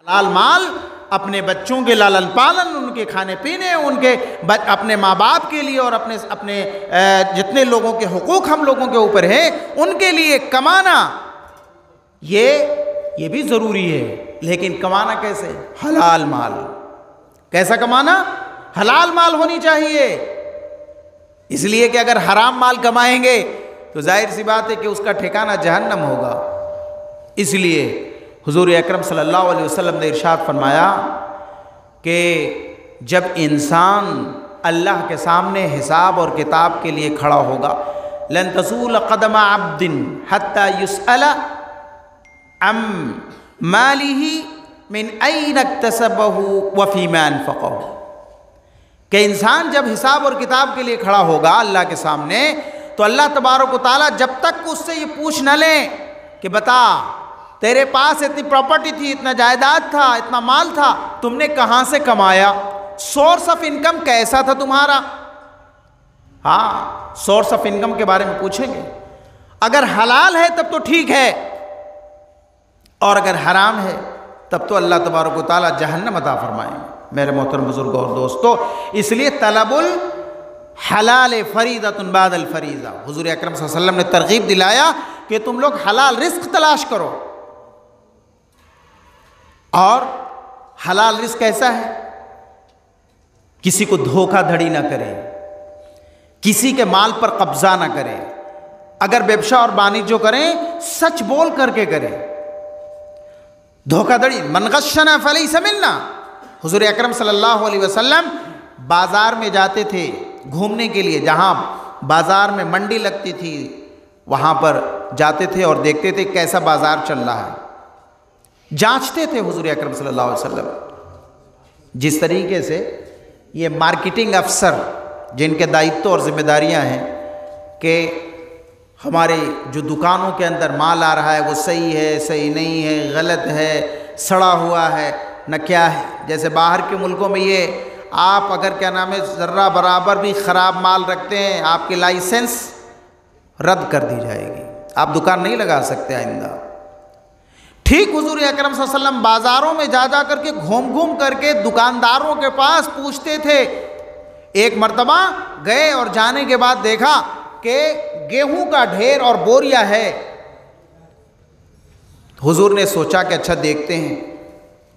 हलाल माल अपने बच्चों के लालन पालन, उनके खाने पीने, उनके अपने माँ बाप के लिए और अपने जितने लोगों के हुकूक हम लोगों के ऊपर हैं उनके लिए कमाना, ये भी ज़रूरी है। लेकिन कमाना कैसे? हलाल माल। कैसा कमाना? हलाल माल होनी चाहिए। इसलिए कि अगर हराम माल कमाएंगे तो जाहिर सी बात है कि उसका ठिकाना जहन्नम होगा। इसलिए हुजूर अकरम सल्लल्लाहु अलैहि वसल्लम ने इरशाद फरमाया कि जब इंसान अल्लाह के सामने हिसाब और किताब के लिए खड़ा होगा, लन तज़ूल क़दम अब्दिन हत्ता युसअल अम मालिही मिन ऐन इक्तसबहु व फ़ीमा अनफ़क़हु, कि इंसान जब हिसाब और किताब के लिए खड़ा होगा अल्लाह के सामने, तो अल्लाह तबारक व तआला जब तक उससे ये पूछ न लें कि बता तेरे पास इतनी प्रॉपर्टी थी, इतना जायदाद था, इतना माल था, तुमने कहाँ से कमाया, सोर्स ऑफ इनकम कैसा था तुम्हारा। हाँ, सोर्स ऑफ इनकम के बारे में पूछेंगे। अगर हलाल है तब तो ठीक है, और अगर हराम है तब तो अल्लाह तबारक व तआला जहन्नम अता फरमाएंगे। मेरे मोहतरम बुजुर्ग और दोस्तों, इसलिए तलबुल हलाल फरीदतुन बादल फरीज़ा, हुजूर अकरम सल्लल्लाहु अलैहि वसल्लम ने तरगीब दिलाया कि तुम लोग हलाल रिस्क तलाश करो। और हलाल रिस्क कैसा है? किसी को धोखाधड़ी ना करें, किसी के माल पर कब्जा ना करें, अगर व्यवसाय और वाणिज्य करें सच बोल करके करें। धोखाधड़ी, मन गश्शना फलैसा मिन्ना। हुजूर अकरम सल्लल्लाहु अलैहि वसल्लम बाज़ार में जाते थे घूमने के लिए, जहाँ बाज़ार में मंडी लगती थी वहाँ पर जाते थे और देखते थे कैसा बाज़ार चल रहा है, जांचते थे हुजूर अकरम सल्लल्लाहु अलैहि वसल्लम। जिस तरीके से ये मार्केटिंग अफसर जिनके दायित्व और जिम्मेदारियां हैं कि हमारे जो दुकानों के अंदर माल आ रहा है वो सही है, सही नहीं है, गलत है, सड़ा हुआ है न क्या है। जैसे बाहर के मुल्कों में ये आप अगर क्या नाम है ज़र्रा बराबर भी ख़राब माल रखते हैं, आपकी लाइसेंस रद्द कर दी जाएगी, आप दुकान नहीं लगा सकते आइंदा। ठीक हुजूर अकरम सल्लल्लाहु अलैहि वसल्लम बाज़ारों में जा जा करके घूम घूम करके दुकानदारों के पास पूछते थे। एक मर्तबा गए और जाने के बाद देखा कि गेहूं का ढेर और बोरिया है। हुजूर ने सोचा कि अच्छा देखते हैं,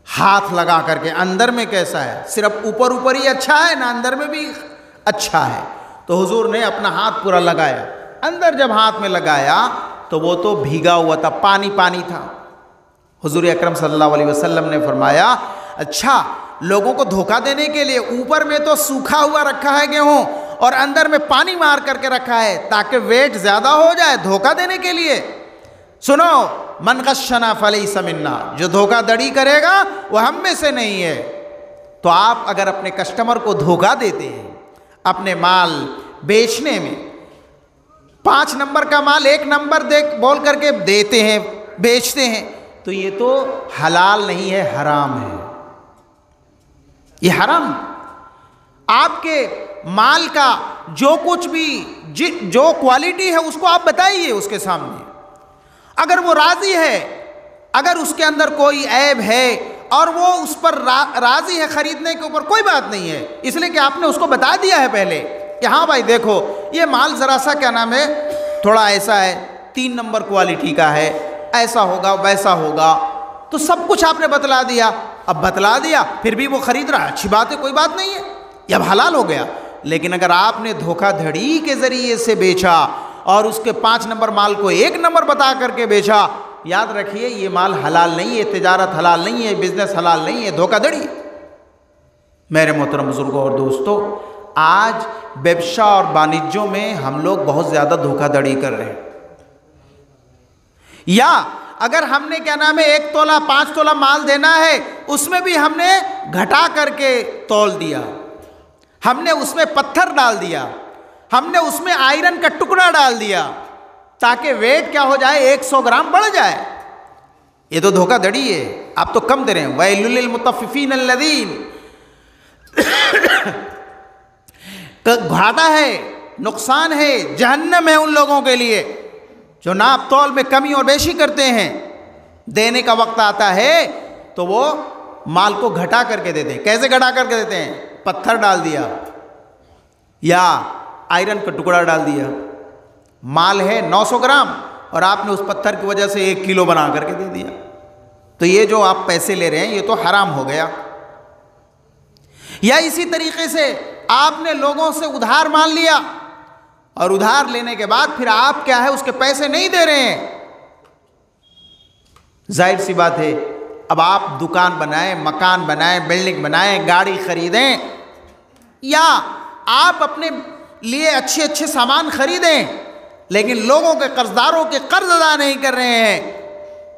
हाथ लगा करके अंदर में कैसा है, सिर्फ ऊपर ऊपर ही अच्छा है ना अंदर में भी अच्छा है। तो हुजूर ने अपना हाथ पूरा लगाया, अंदर जब हाथ में लगाया तो वो तो भीगा हुआ था, पानी पानी था। हुजूर अकरम सल्लल्लाहु अलैहि वसल्लम ने फरमाया, अच्छा लोगों को धोखा देने के लिए ऊपर में तो सूखा हुआ रखा है गेहूं और अंदर में पानी मार करके रखा है ताकि वेट ज़्यादा हो जाए, धोखा देने के लिए। सुनो, मन गश्शना फलैसा मिन्ना, जो धोखाधड़ी करेगा वो हम में से नहीं है। तो आप अगर अपने कस्टमर को धोखा देते हैं अपने माल बेचने में, 5 नंबर का माल 1 नंबर देख बोल करके देते हैं, बेचते हैं, तो ये तो हलाल नहीं है, हराम है, ये हराम। आपके माल का जो कुछ भी जो क्वालिटी है उसको आप बताइए उसके सामने। अगर वो राज़ी है, अगर उसके अंदर कोई ऐब है और वो उस पर राज़ी है खरीदने के ऊपर, कोई बात नहीं है, इसलिए कि आपने उसको बता दिया है पहले कि हाँ भाई देखो ये माल ज़रा सा क्या नाम है थोड़ा ऐसा है, 3 नंबर क्वालिटी का है, ऐसा होगा वैसा होगा, तो सब कुछ आपने बतला दिया। अब बतला दिया फिर भी वो खरीद रहा है, अच्छी बात है, कोई बात नहीं है, ये अब हलाल हो गया। लेकिन अगर आपने धोखाधड़ी के ज़रिए से बेचा और उसके 5 नंबर माल को 1 नंबर बता करके बेचा, याद रखिए ये माल हलाल नहीं है, तिजारत हलाल नहीं है, बिजनेस हलाल नहीं है, धोखाधड़ी। मेरे मोहतरम बुजुर्गों और दोस्तों, आज व्यवसाय और वाणिज्यों में हम लोग बहुत ज़्यादा धोखाधड़ी कर रहे हैं। या अगर हमने क्या नाम है 1 तोला 5 तोला माल देना है, उसमें भी हमने घटा करके तौल दिया, हमने उसमें पत्थर डाल दिया, हमने उसमें आयरन का टुकड़ा डाल दिया ताकि वेट क्या हो जाए 100 ग्राम बढ़ जाए। ये तो धोखाधड़ी है, आप तो कम दे रहे हैं। वैलुल लिल मुतफ्फिफीन अल्लज़ीन, घाटा है, नुकसान है, जहन्नम है उन लोगों के लिए जो नाप तौल में कमी और बेशी करते हैं। देने का वक्त आता है तो वो माल को घटा करके देते हैं। कैसे घटा करके देते हैं? पत्थर डाल दिया या आयरन का टुकड़ा डाल दिया। माल है 900 ग्राम और आपने उस पत्थर की वजह से 1 किलो बना करके दे दिया, तो ये जो आप पैसे ले रहे हैं ये तो हराम हो गया। या इसी तरीके से आपने लोगों से उधार मान लिया और उधार लेने के बाद फिर आप क्या है उसके पैसे नहीं दे रहे हैं। जाहिर सी बात है, अब आप दुकान बनाएं, मकान बनाएं, बिल्डिंग बनाएं, गाड़ी खरीदें या आप अपने लिए अच्छे अच्छे सामान खरीदें, लेकिन लोगों के कर्जदारों के कर्ज अदा नहीं कर रहे हैं,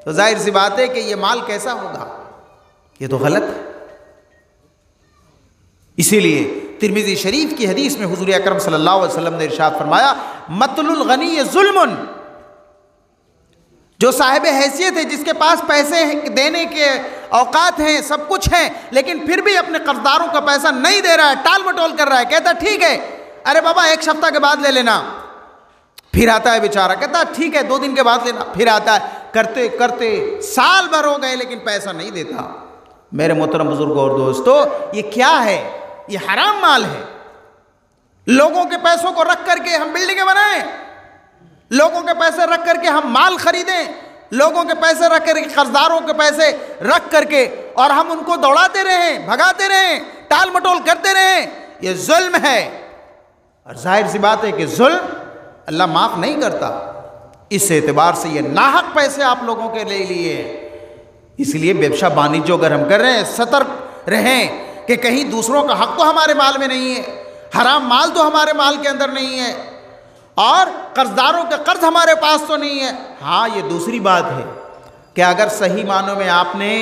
तो जाहिर सी बात है कि ये माल कैसा होगा? ये तो गलत है। इसीलिए तिरमिज़ी शरीफ की हदीस में हुजूर अकरम सल्लल्लाहु अलैहि वसल्लम ने इरशाद फरमाया, मतलुल गनी ज़ुल्मुन, जो साहिब हैसियत है, जिसके पास पैसे देने के औकात हैं, सब कुछ है, लेकिन फिर भी अपने कर्जदारों का पैसा नहीं दे रहा है, टाल मटोल कर रहा है, कहता ठीक है अरे बाबा 1 सप्ताह के बाद ले लेना, फिर आता है बेचारा, कहता ठीक है 2 दिन के बाद लेना, फिर आता है, करते करते साल भर हो गए लेकिन पैसा नहीं देता। मेरे मोहतरम बुजुर्गों और दोस्तों, ये क्या है? ये हराम माल है। लोगों के पैसों को रख करके हम बिल्डिंगें बनाएं, लोगों के पैसे रख करके हम माल खरीदें, लोगों के पैसे रख करके, कर्जदारों के पैसे रख करके और हम उनको दौड़ाते रहें, भगाते रहें, टाल मटोल करते रहें, ये जुल्म है। और जाहिर सी बात है कि जुल्म अल्लाह माफ़ नहीं करता। इस एतबार से ये नाहक पैसे आप लोगों के ले लिए, इसलिए व्यवसाय वाणिज्य अगर हम कर रहे हैं, सतर्क रहें कि कहीं दूसरों का हक तो हमारे माल में नहीं है, हराम माल तो हमारे माल के अंदर नहीं है और कर्जदारों का कर्ज हमारे पास तो नहीं है। हाँ, ये दूसरी बात है कि अगर सही मानों में आपने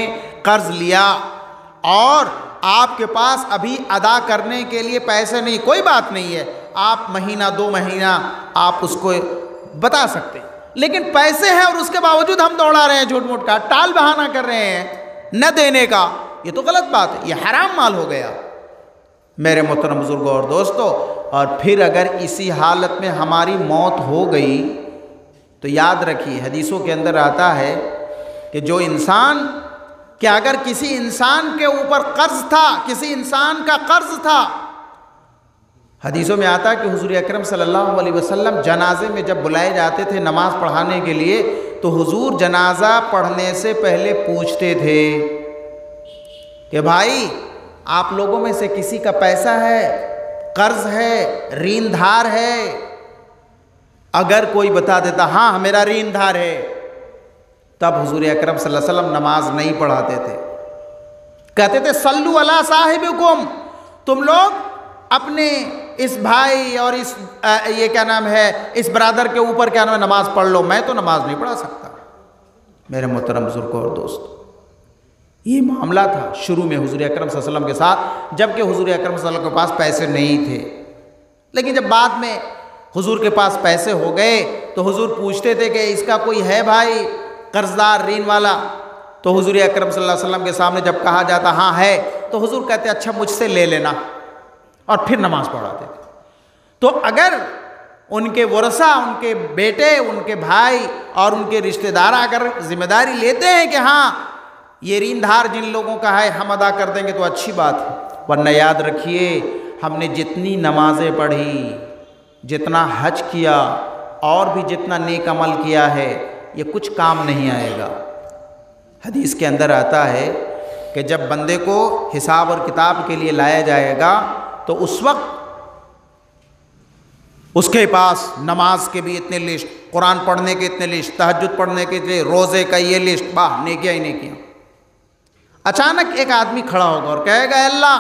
कर्ज लिया और आपके पास अभी अदा करने के लिए पैसे नहीं, कोई बात नहीं है, आप महीना 2 महीना आप उसको बता सकते हैं, लेकिन पैसे हैं और उसके बावजूद हम दौड़ा रहे हैं, झूठ मूठ का टाल बहाना कर रहे हैं न देने का, ये तो गलत बात है, ये हराम माल हो गया मेरे मोहतरम बुजुर्गों और दोस्तों। और फिर अगर इसी हालत में हमारी मौत हो गई तो याद रखिए, हदीसों के अंदर आता है कि जो इंसान, कि अगर किसी इंसान के ऊपर कर्ज था, किसी इंसान का कर्ज था, हदीसों में आता है कि हुजूर अकरम सल्लल्लाहु अलैहि वसल्लम जनाजे में जब बुलाए जाते थे नमाज पढ़ाने के लिए, तो हुजूर जनाजा पढ़ने से पहले पूछते थे कि भाई आप लोगों में से किसी का पैसा है, कर्ज है, ऋणधार है? अगर कोई बता देता हाँ मेरा ऋणधार है, तब हुजूर अकरम सल्लल्लाहु अलैहि वसल्लम नमाज नहीं पढ़ाते थे, कहते थे सल्लु अला साहिबिकुम, तुम लोग अपने इस भाई और इस ये क्या नाम है, इस ब्रदर के ऊपर क्या नाम है, नमाज पढ़ लो, मैं तो नमाज नहीं पढ़ा सकता। मेरे मोहतरम बुजुर्गों और दोस्तों, ये मामला था शुरू में हुजूर अकरम सल्लल्लाहु अलैहि वसल्लम के साथ, जबकि हुजूर अकरम सल्लल्लाहु अलैहि वसल्लम के पास पैसे नहीं थे। लेकिन जब बाद में हुजूर के पास पैसे हो गए तो हुजूर पूछते थे कि इसका कोई है भाई कर्जदार, ऋण वाला? तो हुजूर अकरम सल्लल्लाहु अलैहि वसल्लम के सामने जब कहा जाता हाँ है, तो हुजूर कहते अच्छा मुझसे ले लेना, और फिर नमाज पढ़ाते थे। तो अगर उनके वरसा, उनके बेटे, उनके भाई और उनके रिश्तेदार अगर जिम्मेदारी लेते हैं कि हाँ ये ऋणधार जिन लोगों का है हम अदा कर देंगे, तो अच्छी बात है, वरना याद रखिए हमने जितनी नमाजें पढ़ी, जितना हज किया और भी जितना नेक अमल किया है, ये कुछ काम नहीं आएगा। हदीस के अंदर आता है कि जब बंदे को हिसाब और किताब के लिए लाया जाएगा तो उस वक्त उसके पास नमाज के भी इतने लिस्ट, कुरान पढ़ने के इतने लिस्ट, तहज्जुद पढ़ने के लिए रोज़े का ये लिस्ट, वाह नेकियां ही नेकियां। अचानक एक आदमी खड़ा होगा और कहेगा अल्लाह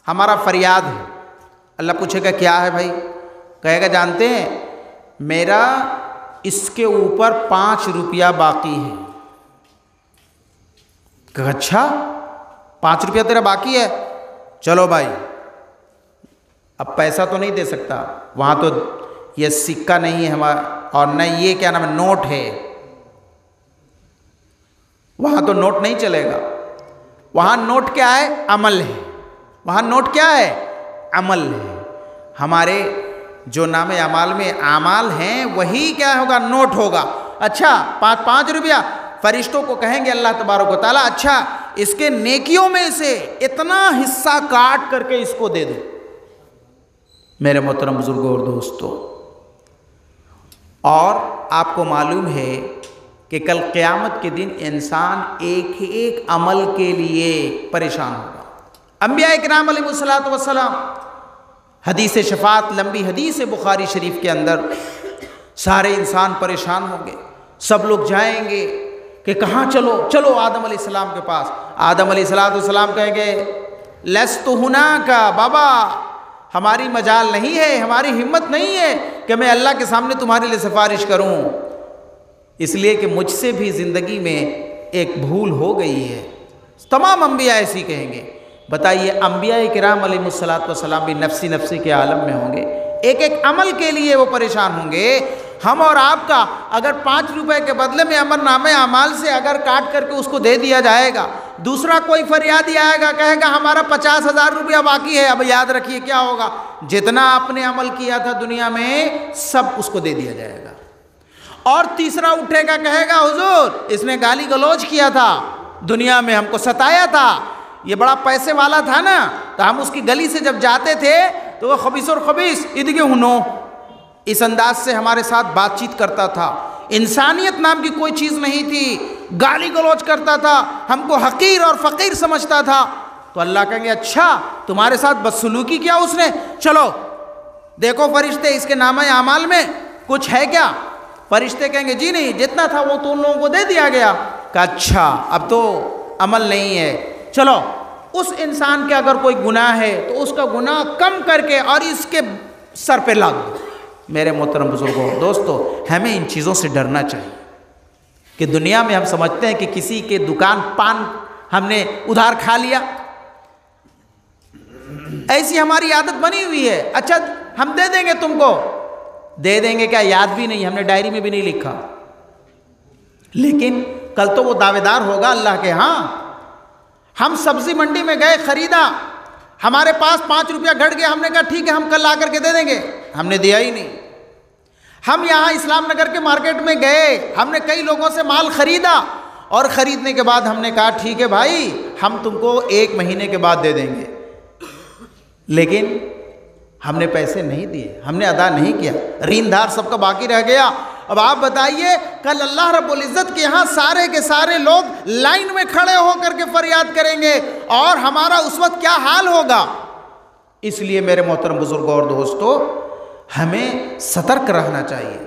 हमारा फरियाद है। अल्लाह पूछेगा क्या है भाई? कहेगा जानते हैं मेरा इसके ऊपर 5 रुपया बाकी है। कहा अच्छा 5 रुपया तेरा बाकी है, चलो भाई, अब पैसा तो नहीं दे सकता, वहाँ तो ये सिक्का नहीं है हमारा, और न ये क्या नाम है नोट है, वहाँ तो नोट नहीं चलेगा। वहाँ नोट क्या है? अमल है। वहाँ नोट क्या है? अमल है। हमारे जो नाम अमाल में आमाल हैं वही क्या होगा? नोट होगा। अच्छा 5 रुपया, फरिश्तों को कहेंगे अल्लाह तबारक व तआला अच्छा इसके नेकियों में से इतना हिस्सा काट करके इसको दे दो। मेरे मोहतरम बुजुर्गों और दोस्तों, और आपको मालूम है कि कल क़यामत के दिन इंसान एक एक अमल के लिए परेशान होगा। अंबिया इकराम अलैहिस्सलातु वस्सलाम, हदीस शफात, लंबी हदीस बुखारी शरीफ के अंदर, सारे इंसान परेशान होंगे। सब लोग जाएंगे कि कहाँ चलो, चलो आदम अलैहिस्सलाम के पास। आदम अलैहिस्सलाम कहेंगे लस्तु हुनाका, बाबा हमारी मजाल नहीं है, हमारी हिम्मत नहीं है कि मैं अल्लाह के सामने तुम्हारे लिए सिफारिश करूं, इसलिए कि मुझसे भी ज़िंदगी में एक भूल हो गई है। तमाम अंबिया ऐसी कहेंगे। बताइए, अंबिया किराम अलैहिस्सलातु वस्सलाम भी नफ्सी नफ्सी के आलम में होंगे, एक एक अमल के लिए वो परेशान होंगे। हम और आपका अगर 5 रुपए के बदले में अमरनामे अमाल से अगर काट करके उसको दे दिया जाएगा, दूसरा कोई फरियादी आएगा, कहेगा हमारा 50,000 रुपया बाकी है, अब याद रखिए क्या होगा, जितना आपने अमल किया था दुनिया में सब उसको दे दिया जाएगा। और तीसरा उठेगा, कहेगा हुजूर इसने गाली गलौज किया था, दुनिया में हमको सताया था, ये बड़ा पैसे वाला था ना, तो हम उसकी गली से जब जाते थे तो वह खबीस और खबीस इदगे हुनो, इस अंदाज से हमारे साथ बातचीत करता था। इंसानियत नाम की कोई चीज़ नहीं थी, गाली गलौज करता था, हमको हकीर और फ़कीर समझता था। तो अल्लाह कहेंगे अच्छा तुम्हारे साथ बदसलूकी किया उसने, चलो देखो फरिश्ते इसके नामे आमाल में कुछ है क्या। फरिश्ते कहेंगे जी नहीं, जितना था वो तो उन लोगों को दे दिया गया। कहा अच्छा अब तो अमल नहीं है, चलो उस इंसान के अगर कोई गुनाह है तो उसका गुनाह कम करके और इसके सर पे लाद दो। मेरे मोहतरम बुजुर्गों दोस्तों, हमें इन चीज़ों से डरना चाहिए कि दुनिया में हम समझते हैं कि किसी के दुकान पान हमने उधार खा लिया, ऐसी हमारी आदत बनी हुई है। अच्छा हम दे देंगे तुमको, दे देंगे क्या, याद भी नहीं, हमने डायरी में भी नहीं लिखा, लेकिन कल तो वो दावेदार होगा अल्लाह के। हाँ, हम सब्जी मंडी में गए, खरीदा, हमारे पास 5 रुपया घट गया, हमने कहा ठीक है हम कल ला करके दे देंगे, हमने दिया ही नहीं। हम यहाँ इस्लाम नगर के मार्केट में गए, हमने कई लोगों से माल खरीदा और ख़रीदने के बाद हमने कहा ठीक है भाई हम तुमको 1 महीने के बाद दे देंगे, लेकिन हमने पैसे नहीं दिए, हमने अदा नहीं किया, ऋणदार सबका बाकी रह गया। अब आप बताइए कल अल्लाह रब्बुल इज़्ज़त के यहाँ सारे के सारे लोग लाइन में खड़े होकर के फरियाद करेंगे और हमारा उस वक्त क्या हाल होगा। इसलिए मेरे मोहतरम बुजुर्गों और दोस्तों, हमें सतर्क रहना चाहिए,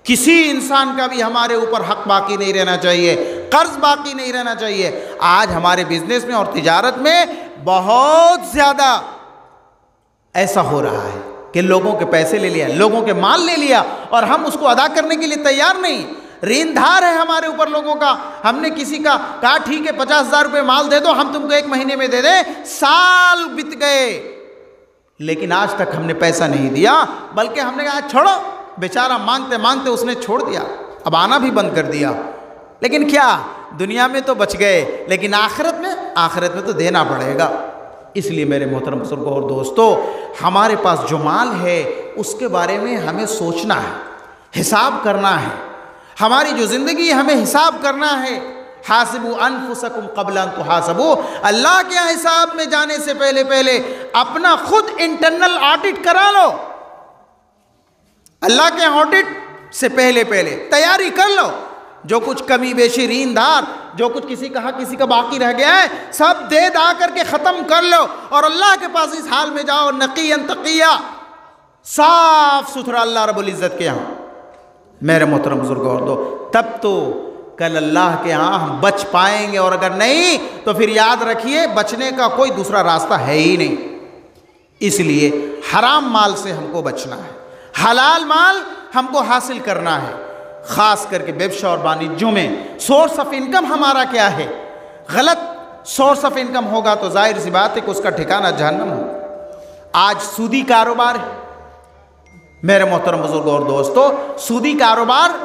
किसी इंसान का भी हमारे ऊपर हक बाकी नहीं रहना चाहिए, कर्ज बाकी नहीं रहना चाहिए। आज हमारे बिजनेस में और तिजारत में बहुत ज़्यादा ऐसा हो रहा है कि लोगों के पैसे ले लिया, लोगों के माल ले लिया और हम उसको अदा करने के लिए तैयार नहीं। ऋणधार है हमारे ऊपर लोगों का, हमने किसी का कहा ठीक है 50,000 रुपये माल दे दो, हम तुमको 1 महीने में दे दें, साल बीत गए लेकिन आज तक हमने पैसा नहीं दिया, बल्कि हमने कहा छोड़ो, बेचारा मांगते मांगते उसने छोड़ दिया, अब आना भी बंद कर दिया। लेकिन क्या, दुनिया में तो बच गए, लेकिन आखिरत में तो देना पड़ेगा। इसलिए मेरे मोहतरम बुजुर्गों और दोस्तों, हमारे पास जो माल है उसके बारे में हमें सोचना है, हिसाब करना है, हमारी जो ज़िंदगी है हमें हिसाब करना है। हासिबु अनफुसकुम क़ब्ल अन तुहासबू, अल्लाह के यहाँ हिसाब में जाने से पहले अपना खुद इंटरनल ऑडिट करा लो। अल्लाह के ऑडिट से पहले तैयारी कर लो, जो कुछ कमी बेशी ऋणदार, जो कुछ किसी का हक किसी का बाकी रह गया है, सब दे दा करके ख़त्म कर लो और अल्लाह के पास इस हाल में जाओ, नक़ीयन तक़िया, साफ सुथरा अल्लाह रब्बुल इज़्ज़त के यहाँ। मेरे मोहतरम बुजुर्गों और दो, तब तो कल अल्लाह के यहाँ हम बच पाएंगे, और अगर नहीं तो फिर याद रखिए बचने का कोई दूसरा रास्ता है ही नहीं। इसलिए हराम माल से हमको बचना है, हलाल माल हमको हासिल करना है। ख़ास करके व्यवसाय और वाणिज्यों में सोर्स ऑफ इनकम हमारा क्या है। गलत सोर्स ऑफ इनकम होगा तो जाहिर सी बात है कि उसका ठिकाना जहन्नम हो। आज सूदी कारोबार है मेरे मोहतरम बुजुर्गों और दोस्तों, सूदी कारोबार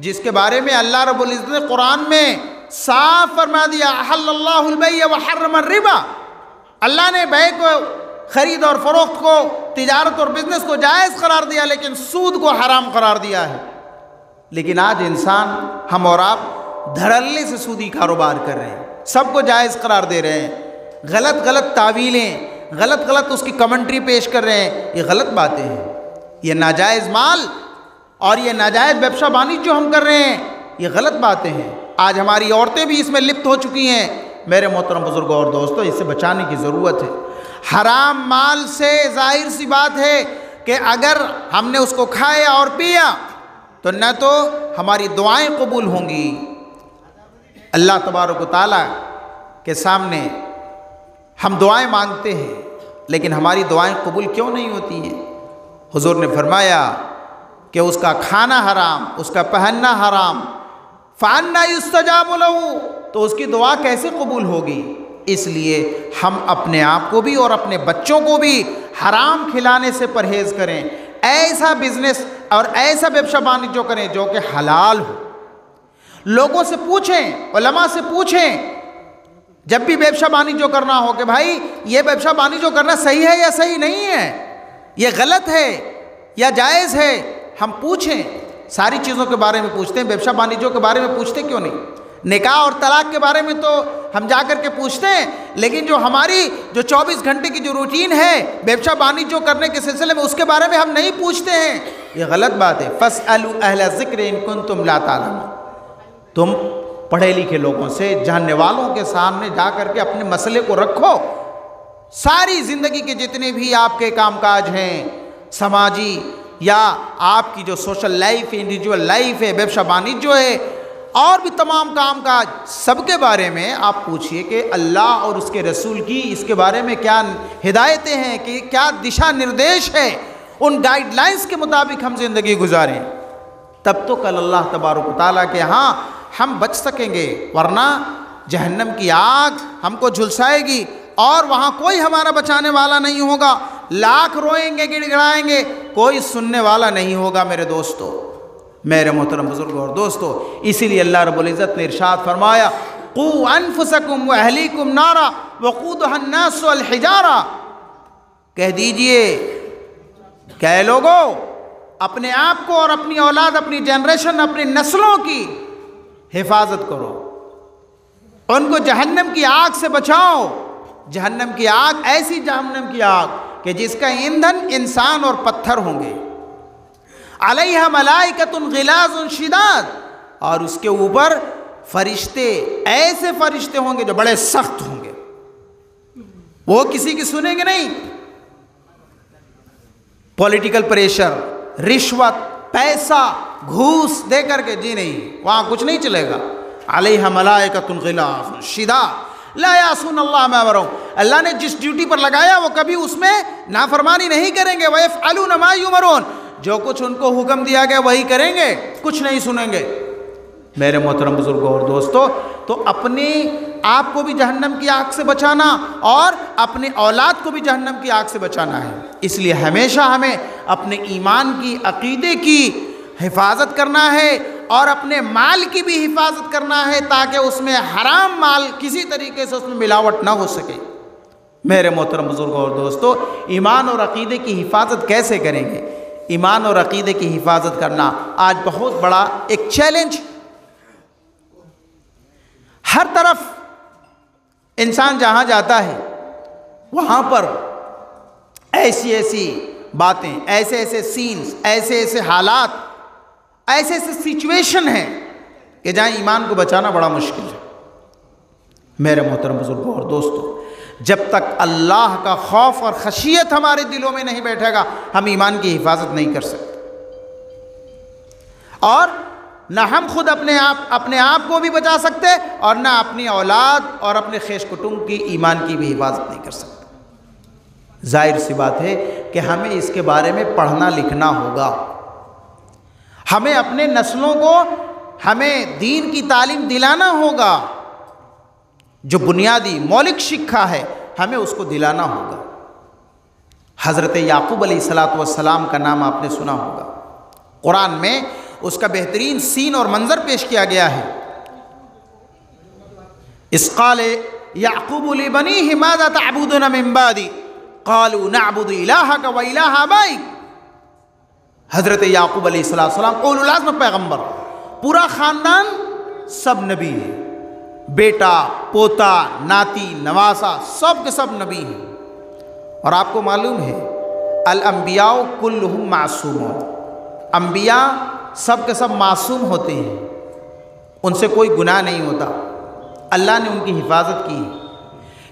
जिसके बारे में अल्लाह रब्बुल इज़्ज़त ने कुरान में साफ फरमा दिया, अहल्लल्लाहुल बैअ व हर्रमर रिबा, अल्लाह ने बै को, खरीद और फरोख्त को, तिजारत और बिजनेस को जायज़ करार दिया, लेकिन सूद को हराम करार दिया है। लेकिन आज इंसान, हम और आप धड़ल्ले से सूदी कारोबार कर रहे हैं। सबको जायज़ करार दे रहे हैं, गलत गलत तावीलें, गलत गलत उसकी कमेंट्री पेश कर रहे हैं। ये गलत बातें हैं, ये नाजायज़ माल और ये नाजायज़ व्यवसाय वाणिज्य जो हम कर रहे हैं, ये गलत बातें हैं। आज हमारी औरतें भी इसमें लिप्त हो चुकी हैं। मेरे मोहतरम बुजुर्गों और दोस्तों, इससे बचाने की ज़रूरत है। हराम माल से जाहिर सी बात है कि अगर हमने उसको खाया और पिया तो न तो हमारी दुआएं कबूल होंगी, अल्लाह तबारक व तआला के सामने हम दुआएं मांगते हैं, लेकिन हमारी दुआएं कबूल क्यों नहीं होती हैं? हुजूर ने फरमाया कि उसका खाना हराम, उसका पहनना हराम, फ़अन्ना युस्तजाबु लहू, तो उसकी दुआ कैसे कबूल होगी? इसलिए हम अपने आप को भी और अपने बच्चों को भी हराम खिलाने से परहेज़ करें। ऐसा बिजनेस और ऐसा व्यवसाय वाणिज्य करें जो कि हलाल हो। लोगों से पूछें, उलमा से पूछें, जब भी व्यवसाय वाणिज्य करना हो कि भाई ये व्यवसाय वाणिज्य करना सही है या सही नहीं है, ये गलत है या जायज़ है, हम पूछें। सारी चीज़ों के बारे में पूछते हैं, व्यवसाय वाणिज्यों के बारे में पूछते क्यों नहीं? निकाह और तलाक के बारे में तो हम जा कर के पूछते हैं, लेकिन जो हमारी जो 24 घंटे की जो रूटीन है व्यवसाय वाणिज्य करने के सिलसिले में, उसके बारे में हम नहीं पूछते हैं। ये गलत बात है। फस्अलू अहला ज़िक्र इन कुंतुम ला तालमून। तुम पढ़े लिखे लोगों से, जानने वालों के सामने जा कर के अपने मसले को रखो। सारी ज़िंदगी के जितने भी आपके कामकाज हैं, समाजी या आपकी जो सोशल लाइफ है, इंडिविजुअल लाइफ है, व्यवसाय वाणिज्य है और भी तमाम कामकाज, सबके बारे में आप पूछिए कि अल्लाह और उसके रसूल की इसके बारे में क्या हिदायतें हैं, कि क्या दिशा निर्देश है। उन गाइडलाइंस के मुताबिक हम ज़िंदगी गुजारें, तब तो कल अल्लाह तबारक व तआला के यहाँ हम बच सकेंगे। वरना जहन्नम की आग हमको झुलसाएगी और वहाँ कोई हमारा बचाने वाला नहीं होगा। लाख रोएंगे, गिड़गिड़ाएंगे, कोई सुनने वाला नहीं होगा। मेरे दोस्तों, मेरे मोहतरम बुजुर्गों और दोस्तों, इसीलिए अल्लाह रब्बुल इज़्ज़त ने इरशाद फरमाया, क़ू अनफुसकुम व अहलीकुम नारा वक़ूदुहा अन्नास वल हिजारा। कह दीजिए, क्या लोगों, अपने आप को और अपनी औलाद, अपनी जनरेशन, अपनी नस्लों की हिफाजत करो, उनको जहन्नम की आग से बचाओ। जहन्नम की आग, ऐसी जहन्नम की आग कि जिसका ईंधन इंसान और पत्थर होंगे। अलैहा मलाइकतुन गिलाज़ुन शिदाद, और उसके ऊपर फरिश्ते, ऐसे फरिश्ते होंगे जो बड़े सख्त होंगे, वो किसी की सुनेंगे नहीं। पॉलिटिकल प्रेशर, रिश्वत, पैसा, घूस दे करके जी नहीं, वहाँ कुछ नहीं चलेगा। अलैहा मलाइकतुन गिलाज़ुन शिदाद ला यासून अल्लाह मा अमरहुम। अल्लाह ने जिस ड्यूटी पर लगाया वो कभी उसमें नाफरमानी नहीं करेंगे। व यफ़अलून मा युमरून, जो कुछ उनको हुक्म दिया गया वही करेंगे, कुछ नहीं सुनेंगे। मेरे मोहतरम बुजुर्गों और दोस्तों, तो अपने आप को भी जहन्नम की आग से बचाना और अपने औलाद को भी जहन्नम की आग से बचाना है। इसलिए हमेशा हमें अपने ईमान की, अकीदे की हिफाजत करना है और अपने माल की भी हिफाजत करना है, ताकि उसमें हराम माल किसी तरीके से उसमें मिलावट ना हो सके। मेरे मोहतरम बुजुर्गों और दोस्तों, ईमान और अकीदे की हिफाजत कैसे करेंगे? ईमान और अकीदे की हिफाजत करना आज बहुत बड़ा एक चैलेंज। हर तरफ इंसान जहाँ जाता है वहाँ पर ऐसी ऐसी बातें, ऐसे ऐसे सीन्स, ऐसे ऐसे हालात, ऐसे ऐसे सिचुएशन हैं कि जहाँ ईमान को बचाना बड़ा मुश्किल है। मेरे मोहतरम बुजुर्गों और दोस्तों, जब तक अल्लाह का खौफ और खशियत हमारे दिलों में नहीं बैठेगा, हम ईमान की हिफाजत नहीं कर सकते। और न हम खुद अपने आप को भी बचा सकते और न अपनी औलाद और अपने खेश कुटुंब की ईमान की भी हिफाजत नहीं कर सकते। जाहिर सी बात है कि हमें इसके बारे में पढ़ना लिखना होगा। हमें अपने नस्लों को, हमें दीन की तालीम दिलाना होगा। जो बुनियादी मौलिक शिक्षा है हमें उसको दिलाना होगा। हज़रत याकूब अलैहिस्सलातु वस्सलाम का नाम आपने सुना होगा। कुरान में उसका बेहतरीन सीन और मंजर पेश किया गया है। इसक़ाल याकूब लिबनीहि माज़ा तअबुदून मिन बादी क़ालू नअबुदु इलाहक व इलाह आबाइक। हज़रत याकूब अलैहिस्सलाम उलुल अज़्म पैगम्बर, पूरा ख़ानदान सब नबी है, बेटा, पोता, नाती, नवासा सब के सब नबी हैं। और आपको मालूम है अल अंबियाउ कुल्लुहुम मासूमून, अंबिया सब के सब मासूम होते हैं, उनसे कोई गुनाह नहीं होता, अल्लाह ने उनकी हिफाजत की है।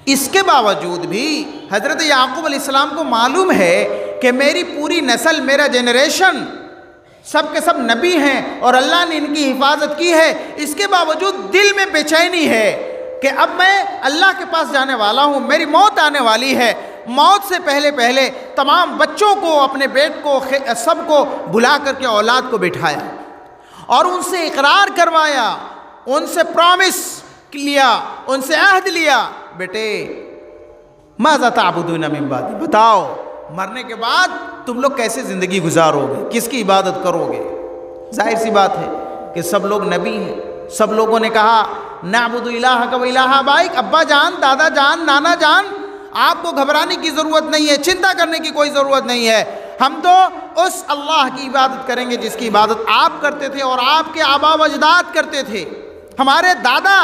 इसके बावजूद भी हज़रत याकूब अलैहिस्सलाम को मालूम है कि मेरी पूरी नस्ल, मेरा जनरेशन सब के सब नबी हैं और अल्लाह ने इनकी हिफाजत की है। इसके बावजूद दिल में बेचैनी है कि अब मैं अल्लाह के पास जाने वाला हूँ, मेरी मौत आने वाली है। मौत से पहले पहले तमाम बच्चों को, अपने बेट को, सबको बुला करके औलाद को बिठाया और उनसे इकरार करवाया, उनसे प्रॉमिस लिया, उनसे अहद लिया, बेटे माज़ा ताबुदून मिन बादी, बताओ मरने के बाद तुम लोग कैसे ज़िंदगी गुजारोगे, किसकी इबादत करोगे। जाहिर सी बात है कि सब लोग नबी हैं। सब लोगों ने कहा नाबुदु इलाहक व इलाहा आबाइक, अब्बा जान, दादा जान, नाना जान, आपको घबराने की ज़रूरत नहीं है, चिंता करने की कोई ज़रूरत नहीं है। हम तो उस अल्लाह की इबादत करेंगे जिसकी इबादत आप करते थे और आपके आबा व अजदाद करते थे। हमारे दादा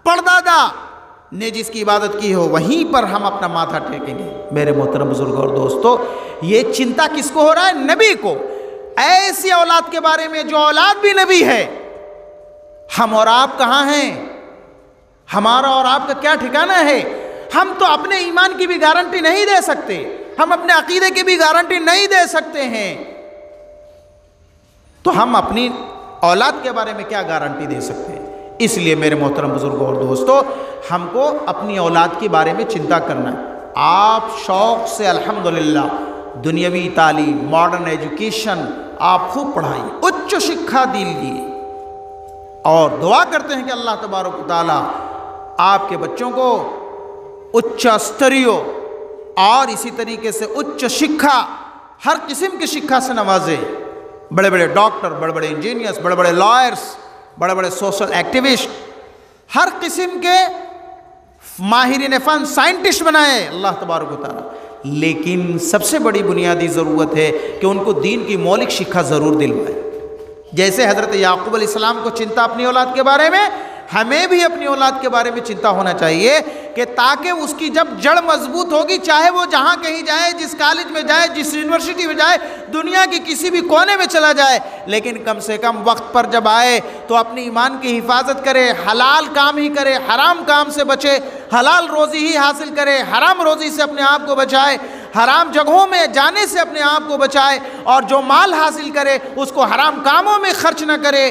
परदादा ने जिसकी इबादत की हो वहीं पर हम अपना माथा टेकेंगे। मेरे मोहतरम बुजुर्ग और दोस्तों, ये चिंता किसको हो रहा है? नबी को। ऐसी औलाद के बारे में जो औलाद भी नबी है। हम और आप कहाँ हैं? हमारा और आपका क्या ठिकाना है? हम तो अपने ईमान की भी गारंटी नहीं दे सकते, हम अपने अकीदे की भी गारंटी नहीं दे सकते हैं, तो हम अपनी औलाद के बारे में क्या गारंटी दे सकते हैं? इसलिए मेरे मोहतरम बुजुर्गों और दोस्तों, हमको अपनी औलाद के बारे में चिंता करना है। आप शौक़ से अल्हम्दुलिल्लाह दुनियावी तालीम, मॉडर्न एजुकेशन आप खूब पढ़ाइए, उच्च शिक्षा दीजिए और दुआ करते हैं कि अल्लाह तबारक व तआला आपके बच्चों को उच्च स्तरीय और इसी तरीके से उच्च शिक्षा, हर किस्म की शिक्षा से नवाजे। बड़े बड़े डॉक्टर, बड़े बड़े इंजीनियर्स, बड़े बड़े लॉयर्स, बड़े बड़े सोशल एक्टिविस्ट, हर किस्म के माहिरीन फ़न, साइंटिस्ट बनाए अल्लाह तबारक व तआला। लेकिन सबसे बड़ी बुनियादी ज़रूरत है कि उनको दीन की मौलिक शिक्षा ज़रूर दिलवाए। जैसे हज़रत याकूब अलैहिस्सलाम को चिंता अपनी औलाद के बारे में, हमें भी अपनी औलाद के बारे में चिंता होना चाहिए कि ताकि उसकी जब जड़ मजबूत होगी, चाहे वो जहाँ कहीं जाए, जिस कॉलेज में जाए, जिस यूनिवर्सिटी में जाए, दुनिया के किसी भी कोने में चला जाए, लेकिन कम से कम वक्त पर जब आए तो अपनी ईमान की हिफाजत करे, हलाल काम ही करे, हराम काम से बचे, हलाल रोज़ी ही हासिल करे, हराम रोज़ी से अपने आप को बचाए, हराम जगहों में जाने से अपने आप को बचाए, और जो माल हासिल करे उसको हराम कामों में खर्च न करे,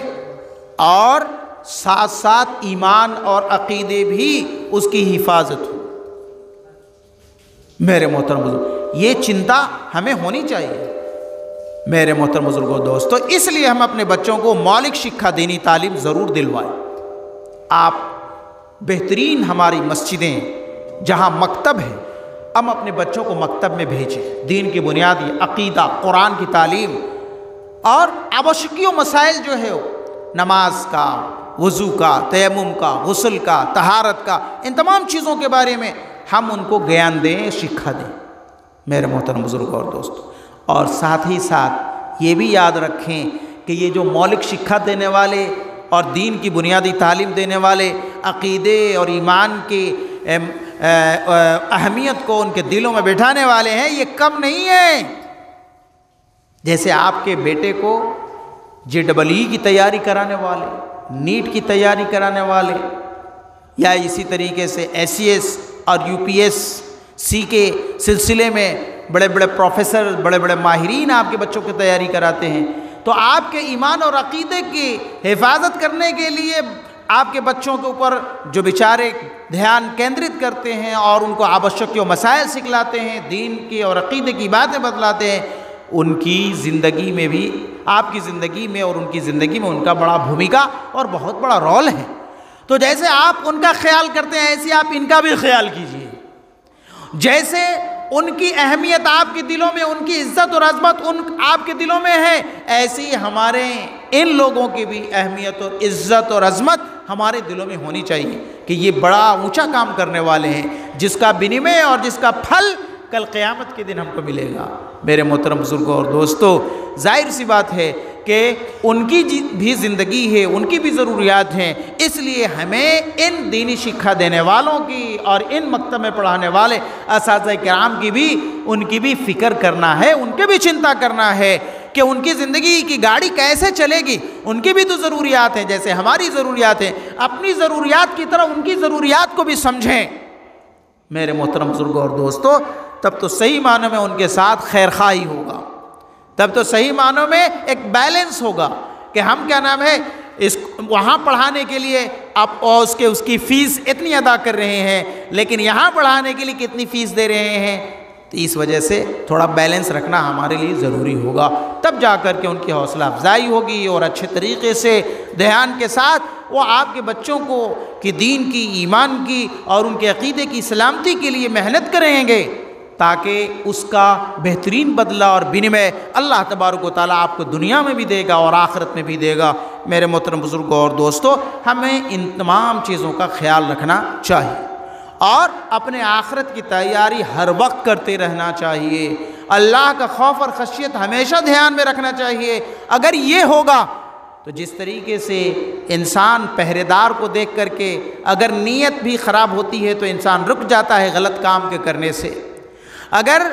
और साथ साथ ईमान और अकीदे भी उसकी हिफाजत हो। मेरे मोहतरम बुजुर्ग, ये चिंता हमें होनी चाहिए। मेरे मोहतरम बुजुर्गों दोस्तों, इसलिए हम अपने बच्चों को मौलिक शिक्षा दीनी तालीम ज़रूर दिलवाएं। आप बेहतरीन हमारी मस्जिदें जहाँ मकतब है, हम अपने बच्चों को मकतब में भेजें। दीन की बुनियादी अकीदा, कुरान की तालीम और आवश्यकीय मसाइल जो है नमाज का, वज़ू का, तयम्मुम का, गुस्ल का, तहारत का, इन तमाम चीज़ों के बारे में हम उनको ज्ञान दें, शिक्षा दें। मेरे मोहतरम बुजुर्ग और दोस्तों, और साथ ही साथ ये भी याद रखें कि ये जो मौलिक शिक्षा देने वाले और दीन की बुनियादी तालीम देने वाले, अक़ीदे और ईमान की अहमियत को उनके दिलों में बिठाने वाले हैं, ये कम नहीं है। जैसे आपके बेटे को JEE की तैयारी कराने वाले, नीट की तैयारी कराने वाले, या इसी तरीके से SES और UPSC के सिलसिले में बड़े बड़े प्रोफेसर, बड़े बड़े माहिरीन आपके बच्चों की तैयारी कराते हैं, तो आपके ईमान और अक़ीदे की हिफाजत करने के लिए आपके बच्चों के ऊपर जो बेचारे ध्यान केंद्रित करते हैं और उनको आवश्यक मसाइल सिखलाते हैं, दीन की और अक़ीदे की बातें बतलाते हैं, उनकी ज़िंदगी में भी, आपकी ज़िंदगी में और उनकी ज़िंदगी में उनका बड़ा भूमिका और बहुत बड़ा रोल है। तो जैसे आप उनका ख्याल करते हैं, ऐसे आप इनका भी ख्याल कीजिए। जैसे उनकी अहमियत आपके दिलों में, उनकी इज़्ज़त और अज़मत आपके दिलों में है, ऐसे ही हमारे इन लोगों की भी अहमियत और इज़्ज़त और अज़मत हमारे दिलों में होनी चाहिए कि ये बड़ा ऊँचा काम करने वाले हैं, जिसका विनिमय और जिसका फल कल क़यामत के दिन हमको मिलेगा। मेरे मोहतरम बुजुर्गों और दोस्तों, जाहिर सी बात है कि उनकी भी ज़िंदगी है, उनकी भी ज़रूरियात हैं। इसलिए हमें इन दीनी शिक्षा देने वालों की और इन मकतब में पढ़ाने वाले असातिज़ा किराम की भी, उनकी भी फ़िक्र करना है, उनके भी चिंता करना है कि उनकी ज़िंदगी की गाड़ी कैसे चलेगी। उनकी भी तो ज़रूरियात हैं, जैसे हमारी ज़रूरियात हैं। अपनी ज़रूरियात की तरह उनकी ज़रूरियात को भी समझें मेरे मोहतरम बुजुर्गों और दोस्तों। तब तो सही मानों में उनके साथ खैरखाई होगा, तब तो सही मानों में एक बैलेंस होगा कि हम क्या नाम है इस वहाँ पढ़ाने के लिए आप और उसकी फ़ीस इतनी अदा कर रहे हैं, लेकिन यहाँ पढ़ाने के लिए कितनी फ़ीस दे रहे हैं। तो इस वजह से थोड़ा बैलेंस रखना हमारे लिए ज़रूरी होगा, तब जा कर के उनकी हौसला अफजाई होगी और अच्छे तरीक़े से ध्यान के साथ वो आपके बच्चों को कि दीन की, ईमान की और उनके अक़ीदे की सलामती के लिए मेहनत करेंगे, ताकि उसका बेहतरीन बदला और विनिमय अल्लाह तबारक व तआला आपको दुनिया में भी देगा और आखिरत में भी देगा। मेरे मोहतरम बुजुर्गों और दोस्तों, हमें इन तमाम चीज़ों का ख्याल रखना चाहिए और अपने आखिरत की तैयारी हर वक्त करते रहना चाहिए। अल्लाह का खौफ और खशियत हमेशा ध्यान में रखना चाहिए। अगर ये होगा तो जिस तरीके से इंसान पहरेदार को देख करके अगर नीयत भी ख़राब होती है तो इंसान रुक जाता है गलत काम के करने से। अगर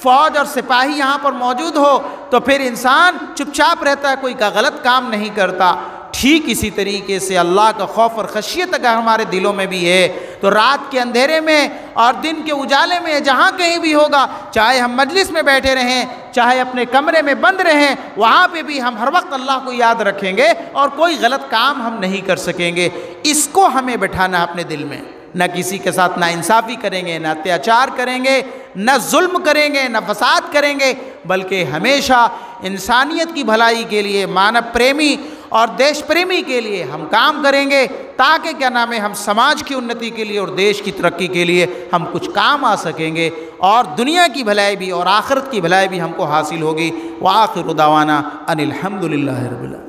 फ़ौज और सिपाही यहाँ पर मौजूद हो तो फिर इंसान चुपचाप रहता है, कोई का गलत काम नहीं करता। ठीक इसी तरीके से अल्लाह का खौफ और खशियत अगर हमारे दिलों में भी है तो रात के अंधेरे में और दिन के उजाले में जहाँ कहीं भी होगा, चाहे हम मजलिस में बैठे रहें, चाहे अपने कमरे में बंद रहें, वहाँ पे भी हम हर वक्त अल्लाह को याद रखेंगे और कोई गलत काम हम नहीं कर सकेंगे। इसको हमें बैठाना अपने दिल में। न किसी के साथ नाइंसाफ़ी करेंगे, न अत्याचार करेंगे, न जुल्म करेंगे, न फसाद करेंगे, बल्कि हमेशा इंसानियत की भलाई के लिए, मानव प्रेमी और देश प्रेमी के लिए हम काम करेंगे, ताकि क्या नाम है हम समाज की उन्नति के लिए और देश की तरक्की के लिए हम कुछ काम आ सकेंगे और दुनिया की भलाई भी और आखिरत की भलाई भी हमको हासिल होगी। व आखिरु दावाना अनिल हम्दुलिल्लाहि रब्बिल आलमीन।